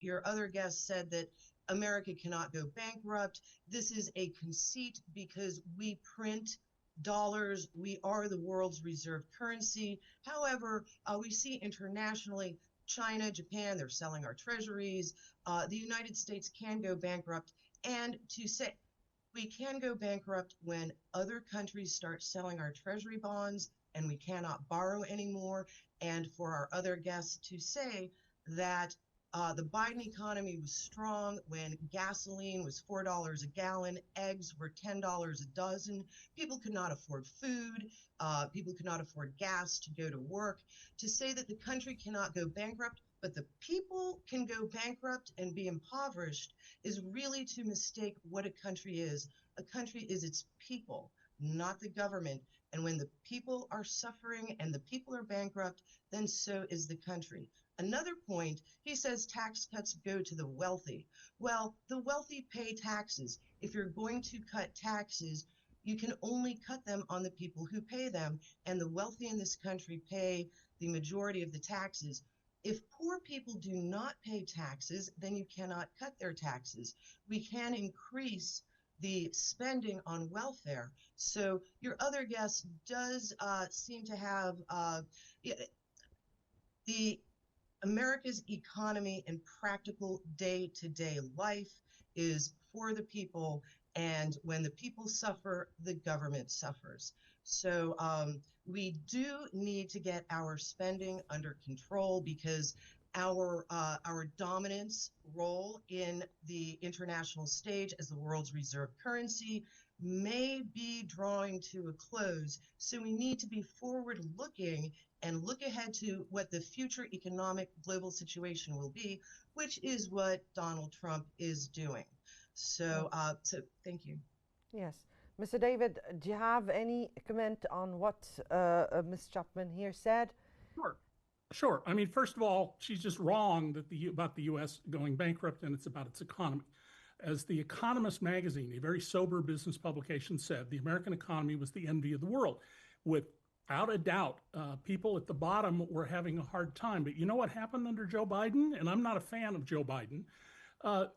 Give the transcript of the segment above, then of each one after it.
your other guest said that America cannot go bankrupt. This is a conceit because we print dollars. We are the world's reserve currency. However, we see internationally, China, Japan, they're selling our treasuries. The United States can go bankrupt. And to say we can go bankrupt when other countries start selling our treasury bonds and we cannot borrow anymore. And for our other guests to say that the Biden economy was strong when gasoline was $4 a gallon, eggs were $10 a dozen. People could not afford food. People could not afford gas to go to work. To say that the country cannot go bankrupt, but the people can go bankrupt and be impoverished is really to mistake what a country is. A country is its people, not the government. And when the people are suffering and the people are bankrupt, then so is the country. Another point, he says tax cuts go to the wealthy. Well, the wealthy pay taxes. If you're going to cut taxes, you can only cut them on the people who pay them, and the wealthy in this country pay the majority of the taxes. If poor people do not pay taxes, then you cannot cut their taxes. We can increase the spending on welfare. So your other guest does seem to have the America's economy and practical day-to-day life is for the people, and when the people suffer, the government suffers. So we do need to get our spending under control because our dominance role in the international stage as the world's reserve currency may be drawing to a close. So we need to be forward-looking and look ahead to what the future economic global situation will be, which is what Donald Trump is doing. So thank you. Yes. Mr. David, do you have any comment on what Ms. Chapman here said? Sure. I mean, first of all, she's just wrong about the U.S. going bankrupt, and it's about its economy. As The Economist magazine, a very sober business publication, said, the American economy was the envy of the world. Without a doubt, people at the bottom were having a hard time. But you know what happened under Joe Biden? And I'm not a fan of Joe Biden.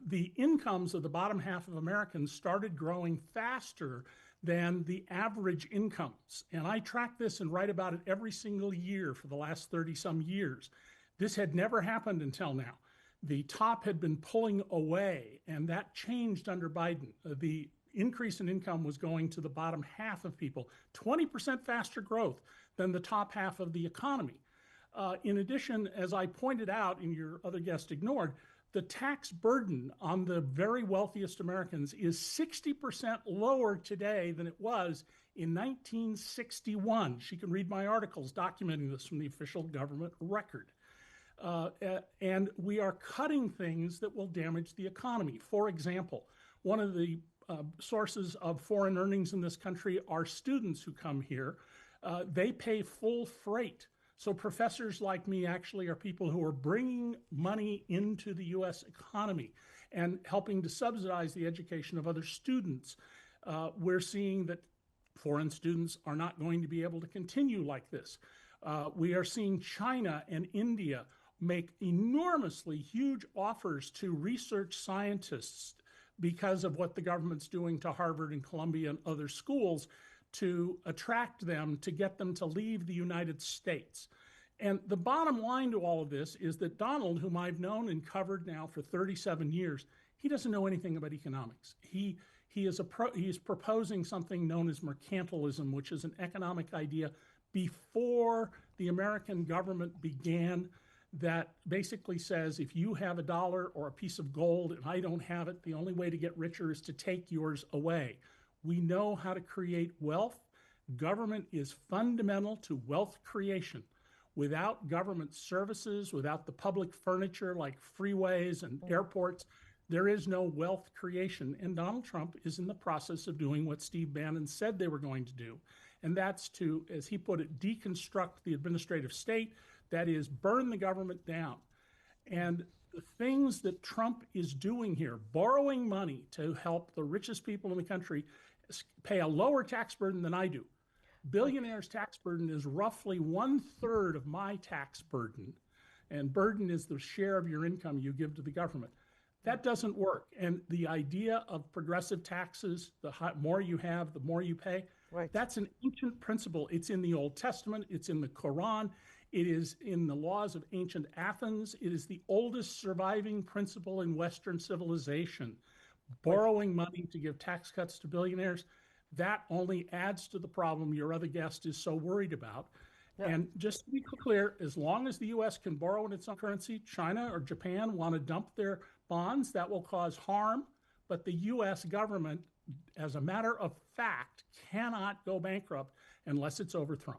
The incomes of the bottom half of Americans started growing faster than the average incomes. And I track this and write about it every single year for the last 30-some years. This had never happened until now. The top had been pulling away, and that changed under Biden. The increase in income was going to the bottom half of people, 20% faster growth than the top half of the economy. In addition, as I pointed out and your other guest ignored, the tax burden on the very wealthiest Americans is 60% lower today than it was in 1961. She can read my articles documenting this from the official government record. And we are cutting things that will damage the economy. For example, one of the sources of foreign earnings in this country are students who come here. They pay full freight. So professors like me actually are people who are bringing money into the U.S. economy and helping to subsidize the education of other students. We're seeing that foreign students are not going to be able to continue like this. We are seeing China and India make enormously huge offers to research scientists because of what the government's doing to Harvard and Columbia and other schools to attract them, to get them to leave the United States. And the bottom line to all of this is that Donald, whom I've known and covered now for 37 years, he doesn't know anything about economics. He is proposing something known as mercantilism, which is an economic idea before the American government began, that basically says if you have a dollar or a piece of gold and I don't have it, the only way to get richer is to take yours away. We know how to create wealth. Government is fundamental to wealth creation. Without government services, without the public furniture like freeways and airports, there is no wealth creation. And Donald Trump is in the process of doing what Steve Bannon said they were going to do. And that's to, as he put it, deconstruct the administrative state, that is, burn the government down. And the things that Trump is doing here, borrowing money to help the richest people in the country pay a lower tax burden than I do. Billionaires' tax burden is roughly 1/3 of my tax burden. and burden is the share of your income you give to the government. That doesn't work. And the idea of progressive taxes, more you have, the more you pay, Right. that's an ancient principle. It's in the Old Testament, it's in the Quran, it is in the laws of ancient Athens. It is the oldest surviving principle in Western civilization. Borrowing money to give tax cuts to billionaires, that only adds to the problem your other guest is so worried about. Yeah. And just to be clear, as long as the U.S. can borrow in its own currency, China or Japan want to dump their bonds, that will cause harm. But the U.S. government, as a matter of fact, cannot go bankrupt unless it's overthrown.